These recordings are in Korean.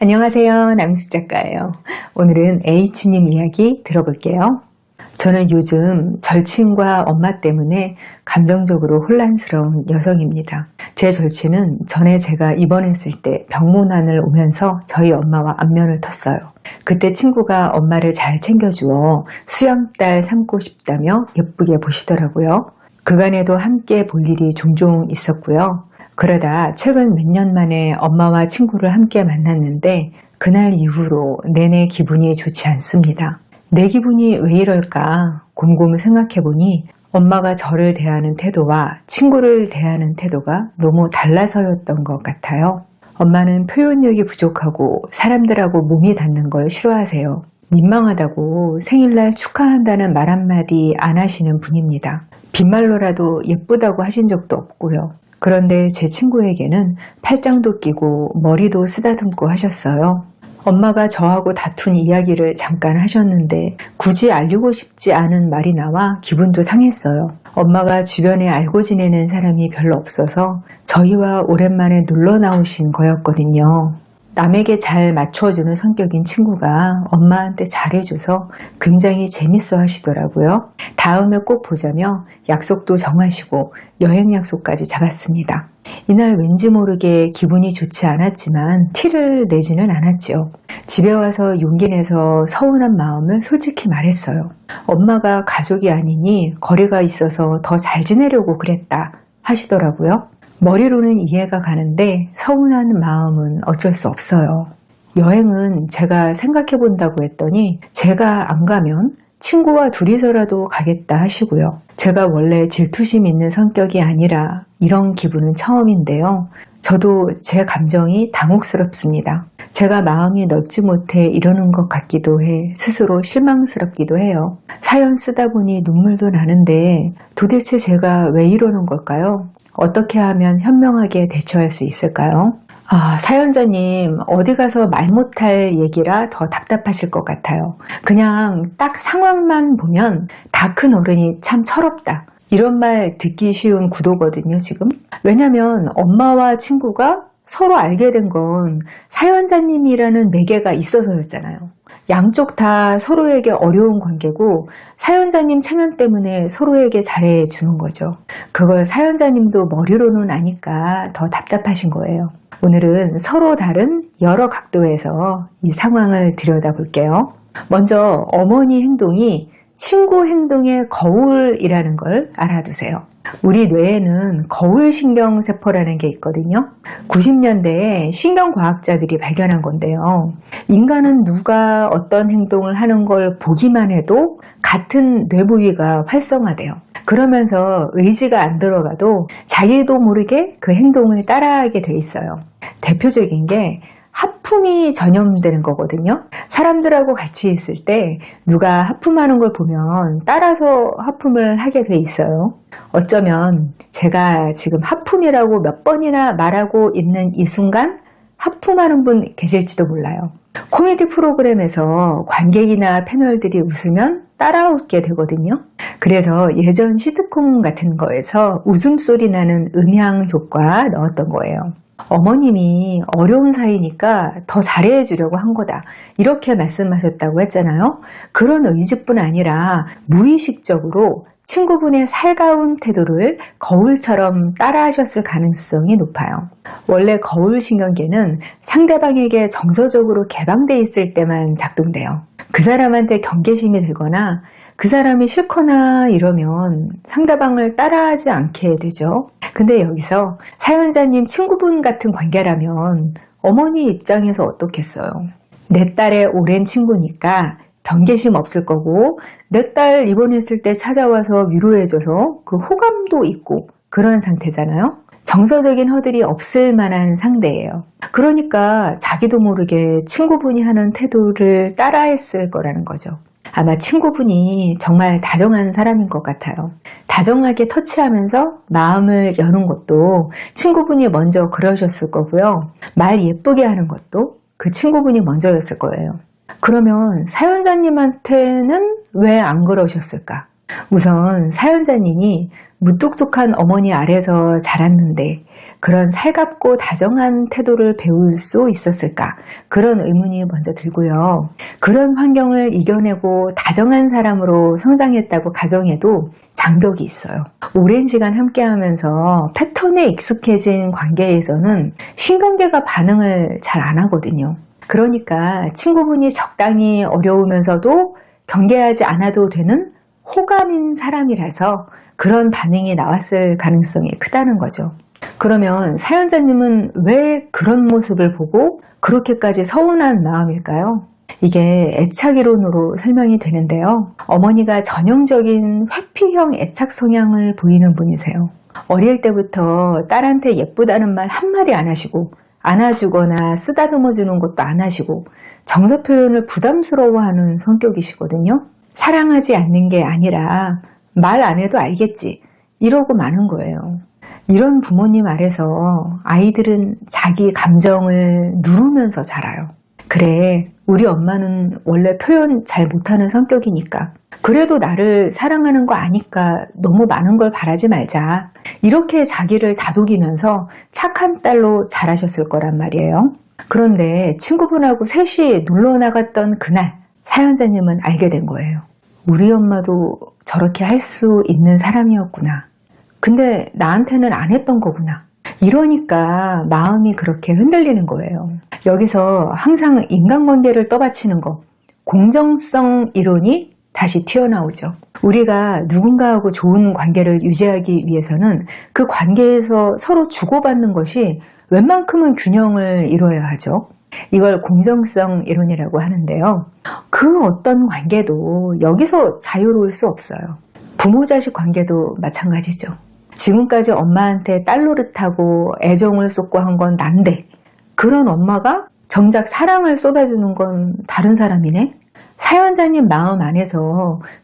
안녕하세요. 남숙 작가예요. 오늘은 H님 이야기 들어볼게요. 저는 요즘 절친과 엄마 때문에 감정적으로 혼란스러운 여성입니다. 제 절친은 전에 제가 입원했을 때 병문안을 오면서 저희 엄마와 안면을 텄어요. 그때 친구가 엄마를 잘 챙겨주어 수염딸 삼고 싶다며 예쁘게 보시더라고요. 그간에도 함께 볼 일이 종종 있었고요. 그러다 최근 몇 년 만에 엄마와 친구를 함께 만났는데 그날 이후로 내내 기분이 좋지 않습니다. 내 기분이 왜 이럴까 곰곰 생각해보니 엄마가 저를 대하는 태도와 친구를 대하는 태도가 너무 달라서였던 것 같아요. 엄마는 표현력이 부족하고 사람들하고 몸이 닿는 걸 싫어하세요. 민망하다고 생일날 축하한다는 말 한마디 안 하시는 분입니다. 빈말로라도 예쁘다고 하신 적도 없고요. 그런데 제 친구에게는 팔짱도 끼고 머리도 쓰다듬고 하셨어요. 엄마가 저하고 다툰 이야기를 잠깐 하셨는데 굳이 알리고 싶지 않은 말이 나와 기분도 상했어요. 엄마가 주변에 알고 지내는 사람이 별로 없어서 저희와 오랜만에 놀러 나오신 거였거든요. 남에게 잘 맞춰주는 성격인 친구가 엄마한테 잘해줘서 굉장히 재밌어 하시더라고요. 다음에 꼭 보자며 약속도 정하시고 여행 약속까지 잡았습니다. 이날 왠지 모르게 기분이 좋지 않았지만 티를 내지는 않았죠. 집에 와서 용기 내서 서운한 마음을 솔직히 말했어요. 엄마가 가족이 아니니 거리가 있어서 더 잘 지내려고 그랬다 하시더라고요. 머리로는 이해가 가는데 서운한 마음은 어쩔 수 없어요. 여행은 제가 생각해 본다고 했더니 제가 안 가면 친구와 둘이서라도 가겠다 하시고요. 제가 원래 질투심 있는 성격이 아니라 이런 기분은 처음인데요. 저도 제 감정이 당혹스럽습니다. 제가 마음이 넓지 못해 이러는 것 같기도 해 스스로 실망스럽기도 해요. 사연 쓰다 보니 눈물도 나는데 도대체 제가 왜 이러는 걸까요? 어떻게 하면 현명하게 대처할 수 있을까요? 사연자님 어디 가서 말 못할 얘기라 더 답답하실 것 같아요. 그냥 딱 상황만 보면 다 큰 어른이 참 철없다. 이런 말 듣기 쉬운 구도거든요, 지금. 왜냐면 엄마와 친구가 서로 알게 된 건 사연자님이라는 매개가 있어서였잖아요. 양쪽 다 서로에게 어려운 관계고 사연자님 체면 때문에 서로에게 잘해주는 거죠. 그걸 사연자님도 머리로는 아니까 더 답답하신 거예요. 오늘은 서로 다른 여러 각도에서 이 상황을 들여다볼게요. 먼저 어머니 행동이 친구 행동의 거울이라는 걸 알아두세요. 우리 뇌에는 거울신경세포라는 게 있거든요. 90년대에 신경과학자들이 발견한 건데요. 인간은 누가 어떤 행동을 하는 걸 보기만 해도 같은 뇌 부위가 활성화돼요. 그러면서 의지가 안 들어가도 자기도 모르게 그 행동을 따라하게 돼 있어요. 대표적인 게 하품이 전염되는 거거든요. 사람들하고 같이 있을 때 누가 하품하는 걸 보면 따라서 하품을 하게 돼 있어요. 어쩌면 제가 지금 하품이라고 몇 번이나 말하고 있는 이 순간 하품하는 분 계실지도 몰라요. 코미디 프로그램에서 관객이나 패널들이 웃으면 따라 웃게 되거든요. 그래서 예전 시트콤 같은 거에서 웃음소리 나는 음향 효과 넣었던 거예요. 어머님이 어려운 사이니까 더 잘해주려고 한 거다. 이렇게 말씀하셨다고 했잖아요. 그런 의지뿐 아니라 무의식적으로 친구분의 살가운 태도를 거울처럼 따라하셨을 가능성이 높아요. 원래 거울신경계는 상대방에게 정서적으로 개방되어 있을 때만 작동돼요. 그 사람한테 경계심이 들거나 그 사람이 싫거나 이러면 상대방을 따라하지 않게 되죠. 근데 여기서 사연자님 친구분 같은 관계라면 어머니 입장에서 어떻겠어요? 내 딸의 오랜 친구니까 경계심 없을 거고 내 딸 입원했을 때 찾아와서 위로해줘서 그 호감도 있고 그런 상태잖아요. 정서적인 허들이 없을 만한 상대예요. 그러니까 자기도 모르게 친구분이 하는 태도를 따라했을 거라는 거죠. 아마 친구분이 정말 다정한 사람인 것 같아요. 다정하게 터치하면서 마음을 여는 것도 친구분이 먼저 그러셨을 거고요. 말 예쁘게 하는 것도 그 친구분이 먼저였을 거예요. 그러면 사연자님한테는 왜 안 그러셨을까? 우선 사연자님이 무뚝뚝한 어머니 아래서 자랐는데 그런 살갑고 다정한 태도를 배울 수 있었을까? 그런 의문이 먼저 들고요. 그런 환경을 이겨내고 다정한 사람으로 성장했다고 가정해도 장벽이 있어요. 오랜 시간 함께하면서 패턴에 익숙해진 관계에서는 신경계가 반응을 잘 안 하거든요. 그러니까 친구분이 적당히 어려우면서도 경계하지 않아도 되는 호감인 사람이라서 그런 반응이 나왔을 가능성이 크다는 거죠. 그러면 사연자님은 왜 그런 모습을 보고 그렇게까지 서운한 마음일까요? 이게 애착이론으로 설명이 되는데요. 어머니가 전형적인 회피형 애착 성향을 보이는 분이세요. 어릴 때부터 딸한테 예쁘다는 말 한마디 안 하시고 안아주거나 쓰다듬어 주는 것도 안 하시고 정서 표현을 부담스러워하는 성격이시거든요. 사랑하지 않는 게 아니라 말 안 해도 알겠지 이러고 마는 거예요. 이런 부모님 아래서 아이들은 자기 감정을 누르면서 자라요. 그래, 우리 엄마는 원래 표현 잘 못하는 성격이니까 그래도 나를 사랑하는 거 아니까 너무 많은 걸 바라지 말자. 이렇게 자기를 다독이면서 착한 딸로 자라셨을 거란 말이에요. 그런데 친구분하고 셋이 놀러 나갔던 그날 사연자님은 알게 된 거예요. 우리 엄마도 저렇게 할 수 있는 사람이었구나. 근데 나한테는 안 했던 거구나. 이러니까 마음이 그렇게 흔들리는 거예요. 여기서 항상 인간관계를 떠받치는 거, 공정성 이론이 다시 튀어나오죠. 우리가 누군가하고 좋은 관계를 유지하기 위해서는 그 관계에서 서로 주고받는 것이 웬만큼은 균형을 이루어야 하죠. 이걸 공정성 이론이라고 하는데요. 그 어떤 관계도 여기서 자유로울 수 없어요. 부모-자식 관계도 마찬가지죠. 지금까지 엄마한테 딸 노릇하고 애정을 쏟고 한 건 난데 그런 엄마가 정작 사랑을 쏟아주는 건 다른 사람이네? 사연자님 마음 안에서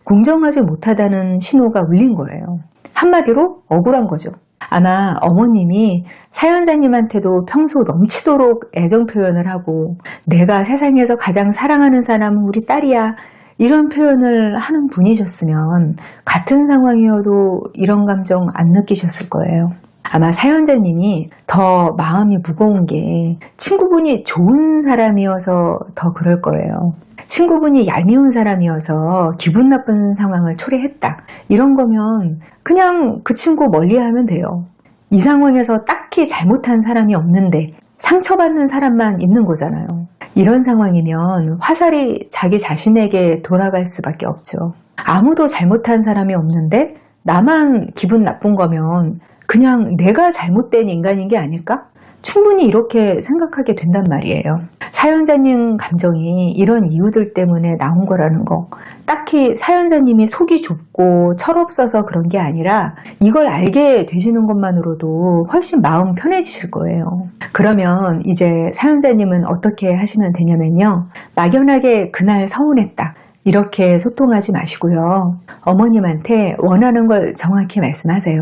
공정하지 못하다는 신호가 울린 거예요. 한마디로 억울한 거죠. 아마 어머님이 사연자님한테도 평소 넘치도록 애정 표현을 하고 내가 세상에서 가장 사랑하는 사람은 우리 딸이야 이런 표현을 하는 분이셨으면 같은 상황이어도 이런 감정 안 느끼셨을 거예요. 아마 사연자님이 더 마음이 무거운 게 친구분이 좋은 사람이어서 더 그럴 거예요. 친구분이 얄미운 사람이어서 기분 나쁜 상황을 초래했다. 이런 거면 그냥 그 친구 멀리하면 돼요. 이 상황에서 딱히 잘못한 사람이 없는데 상처받는 사람만 있는 거잖아요. 이런 상황이면 화살이 자기 자신에게 돌아갈 수밖에 없죠. 아무도 잘못한 사람이 없는데 나만 기분 나쁜 거면 그냥 내가 잘못된 인간인 게 아닐까? 충분히 이렇게 생각하게 된단 말이에요. 사연자님 감정이 이런 이유들 때문에 나온 거라는 거, 딱히 사연자님이 속이 좁고 철없어서 그런 게 아니라 이걸 알게 되시는 것만으로도 훨씬 마음 편해지실 거예요. 그러면 이제 사연자님은 어떻게 하시면 되냐면요. 막연하게 그날 서운했다. 이렇게 소통하지 마시고요. 어머님한테 원하는 걸 정확히 말씀하세요.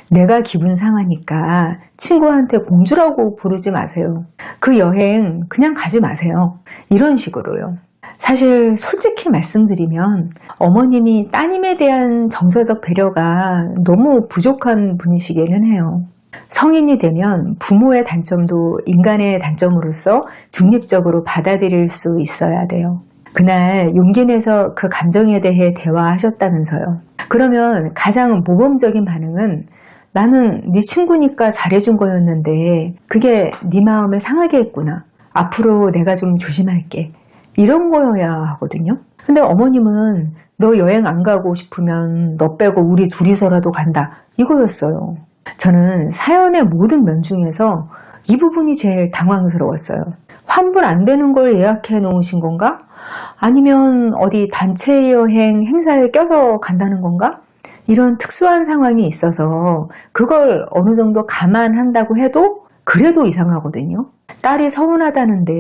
내가 기분 상하니까 친구한테 공주라고 부르지 마세요. 그 여행 그냥 가지 마세요. 이런 식으로요. 사실 솔직히 말씀드리면 어머님이 따님에 대한 정서적 배려가 너무 부족한 분이시기는 해요. 성인이 되면 부모의 단점도 인간의 단점으로서 중립적으로 받아들일 수 있어야 돼요. 그날 용기 내서 그 감정에 대해 대화하셨다면서요. 그러면 가장 모범적인 반응은 나는 네 친구니까 잘해준 거였는데 그게 네 마음을 상하게 했구나. 앞으로 내가 좀 조심할게. 이런 거여야 하거든요. 근데 어머님은 너 여행 안 가고 싶으면 너 빼고 우리 둘이서라도 간다. 이거였어요. 저는 사연의 모든 면 중에서 이 부분이 제일 당황스러웠어요. 환불 안 되는 걸 예약해 놓으신 건가? 아니면 어디 단체 여행 행사에 껴서 간다는 건가? 이런 특수한 상황이 있어서 그걸 어느 정도 감안한다고 해도 그래도 이상하거든요. 딸이 서운하다는데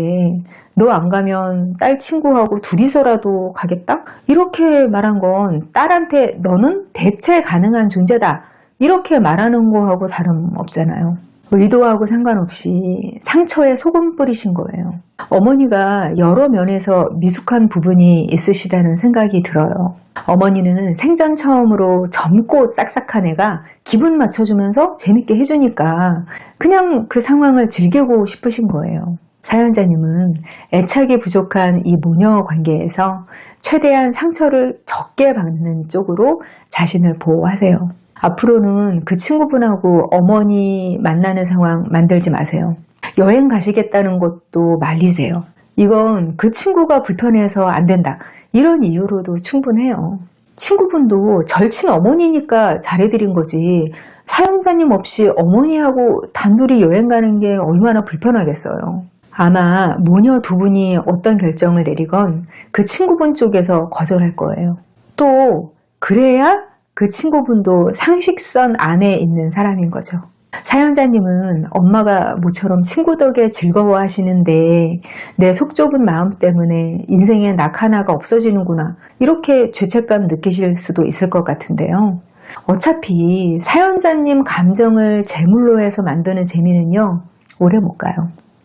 너 안 가면 딸 친구하고 둘이서라도 가겠다? 이렇게 말한 건 딸한테 너는 대체 가능한 존재다. 이렇게 말하는 거하고 다름없잖아요. 의도하고 상관없이 상처에 소금 뿌리신 거예요. 어머니가 여러 면에서 미숙한 부분이 있으시다는 생각이 들어요. 어머니는 생전 처음으로 젊고 싹싹한 애가 기분 맞춰주면서 재밌게 해주니까 그냥 그 상황을 즐기고 싶으신 거예요. 사연자님은 애착이 부족한 이 모녀 관계에서 최대한 상처를 적게 받는 쪽으로 자신을 보호하세요. 앞으로는 그 친구분하고 어머니 만나는 상황 만들지 마세요. 여행 가시겠다는 것도 말리세요. 이건 그 친구가 불편해서 안 된다. 이런 이유로도 충분해요. 친구분도 절친 어머니니까 잘해드린 거지 사연자님 없이 어머니하고 단둘이 여행 가는 게 얼마나 불편하겠어요. 아마 모녀 두 분이 어떤 결정을 내리건 그 친구분 쪽에서 거절할 거예요. 또 그래야 그 친구분도 상식선 안에 있는 사람인 거죠. 사연자님은 엄마가 모처럼 친구 덕에 즐거워하시는데 내 속 좁은 마음 때문에 인생에 낙 하나가 없어지는구나 이렇게 죄책감 느끼실 수도 있을 것 같은데요. 어차피 사연자님 감정을 제물로 해서 만드는 재미는요 오래 못 가요.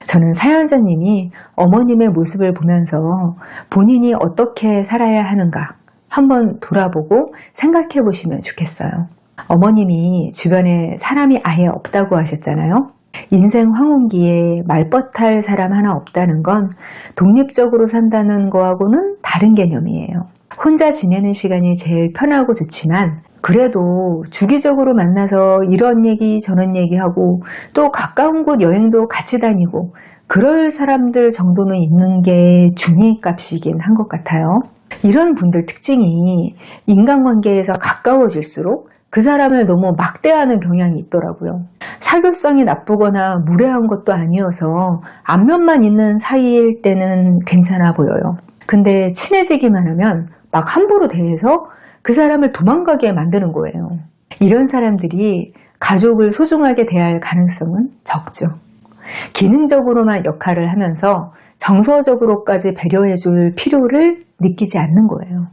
저는 사연자님이 어머님의 모습을 보면서 본인이 어떻게 살아야 하는가 한번 돌아보고 생각해 보시면 좋겠어요. 어머님이 주변에 사람이 아예 없다고 하셨잖아요. 인생 황혼기에 말벗할 사람 하나 없다는 건 독립적으로 산다는 거하고는 다른 개념이에요. 혼자 지내는 시간이 제일 편하고 좋지만 그래도 주기적으로 만나서 이런 얘기 저런 얘기하고 또 가까운 곳 여행도 같이 다니고 그럴 사람들 정도는 있는 게 중위값이긴 한 것 같아요. 이런 분들 특징이 인간관계에서 가까워질수록 그 사람을 너무 막대하는 경향이 있더라고요. 사교성이 나쁘거나 무례한 것도 아니어서 안면만 있는 사이일 때는 괜찮아 보여요. 근데 친해지기만 하면 막 함부로 대해서 그 사람을 도망가게 만드는 거예요. 이런 사람들이 가족을 소중하게 대할 가능성은 적죠. 기능적으로만 역할을 하면서 정서적으로까지 배려해줄 필요를 느끼지 않는 거예요.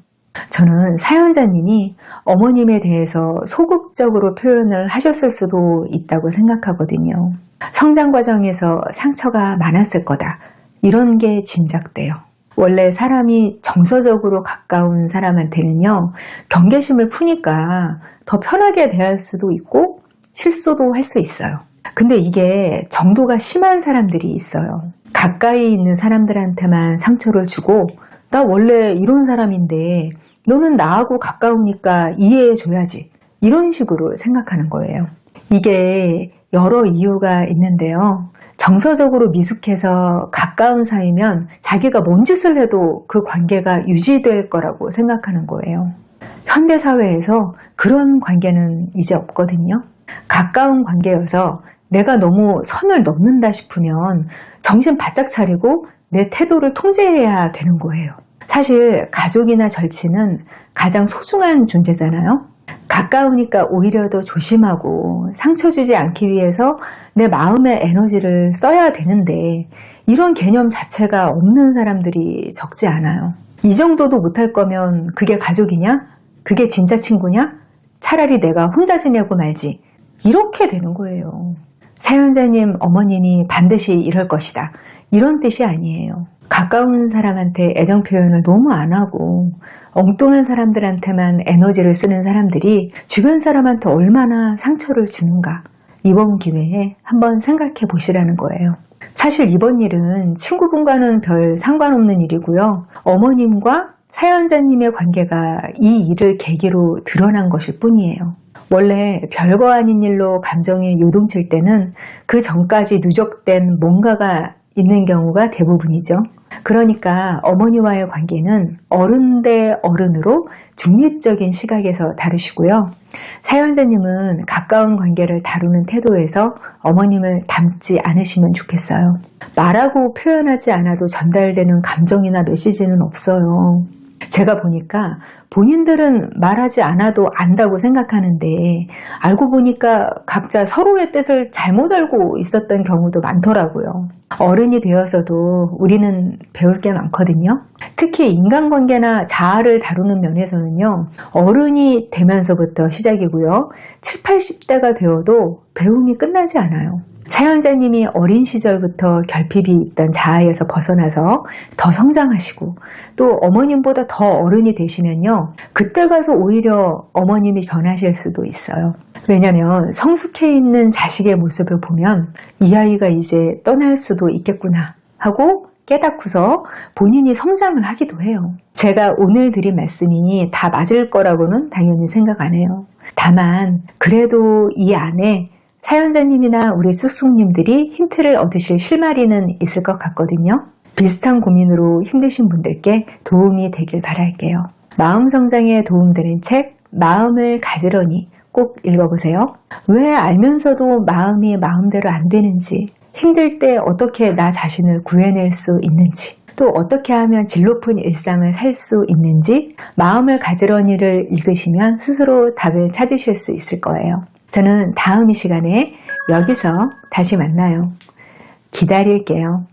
저는 사연자님이 어머님에 대해서 소극적으로 표현을 하셨을 수도 있다고 생각하거든요. 성장 과정에서 상처가 많았을 거다. 이런 게 짐작돼요. 원래 사람이 정서적으로 가까운 사람한테는요, 경계심을 푸니까 더 편하게 대할 수도 있고 실수도 할 수 있어요. 근데 이게 정도가 심한 사람들이 있어요. 가까이 있는 사람들한테만 상처를 주고 나 원래 이런 사람인데 너는 나하고 가까우니까 이해해줘야지. 이런 식으로 생각하는 거예요. 이게 여러 이유가 있는데요. 정서적으로 미숙해서 가까운 사이면 자기가 뭔 짓을 해도 그 관계가 유지될 거라고 생각하는 거예요. 현대사회에서 그런 관계는 이제 없거든요. 가까운 관계여서 내가 너무 선을 넘는다 싶으면 정신 바짝 차리고 내 태도를 통제해야 되는 거예요. 사실 가족이나 절친은 가장 소중한 존재잖아요. 가까우니까 오히려 더 조심하고 상처 주지 않기 위해서 내 마음의 에너지를 써야 되는데 이런 개념 자체가 없는 사람들이 적지 않아요. 이 정도도 못할 거면 그게 가족이냐? 그게 진짜 친구냐? 차라리 내가 혼자 지내고 말지. 이렇게 되는 거예요. 사연자님 어머님이 반드시 이럴 것이다. 이런 뜻이 아니에요. 가까운 사람한테 애정 표현을 너무 안 하고 엉뚱한 사람들한테만 에너지를 쓰는 사람들이 주변 사람한테 얼마나 상처를 주는가 이번 기회에 한번 생각해 보시라는 거예요. 사실 이번 일은 친구분과는 별 상관없는 일이고요. 어머님과 사연자님의 관계가 이 일을 계기로 드러난 것일 뿐이에요. 원래 별거 아닌 일로 감정이 요동칠 때는 그 전까지 누적된 뭔가가 있는 경우가 대부분이죠. 그러니까 어머니와의 관계는 어른 대 어른으로 중립적인 시각에서 다루시고요. 사연자님은 가까운 관계를 다루는 태도에서 어머님을 닮지 않으시면 좋겠어요. 말하고 표현하지 않아도 전달되는 감정이나 메시지는 없어요. 제가 보니까 본인들은 말하지 않아도 안다고 생각하는데 알고 보니까 각자 서로의 뜻을 잘못 알고 있었던 경우도 많더라고요. 어른이 되어서도 우리는 배울 게 많거든요. 특히 인간관계나 자아를 다루는 면에서는요. 어른이 되면서부터 시작이고요. 70, 80대가 되어도 배움이 끝나지 않아요. 사연자님이 어린 시절부터 결핍이 있던 자아에서 벗어나서 더 성장하시고 또 어머님보다 더 어른이 되시면요. 그때 가서 오히려 어머님이 변하실 수도 있어요. 왜냐하면 성숙해 있는 자식의 모습을 보면 이 아이가 이제 떠날 수도 있겠구나 하고 깨닫고서 본인이 성장을 하기도 해요. 제가 오늘 드린 말씀이 다 맞을 거라고는 당연히 생각 안 해요. 다만 그래도 이 안에 사연자님이나 우리 쑥쑥님들이 힌트를 얻으실 실마리는 있을 것 같거든요. 비슷한 고민으로 힘드신 분들께 도움이 되길 바랄게요. 마음 성장에 도움되는 책 마음을 가지러니 꼭 읽어보세요. 왜 알면서도 마음이 마음대로 안 되는지, 힘들 때 어떻게 나 자신을 구해낼 수 있는지, 또 어떻게 하면 질 높은 일상을 살 수 있는지 마음을 가지러니를 읽으시면 스스로 답을 찾으실 수 있을 거예요. 저는 다음 이 시간에 여기서 다시 만나요. 기다릴게요.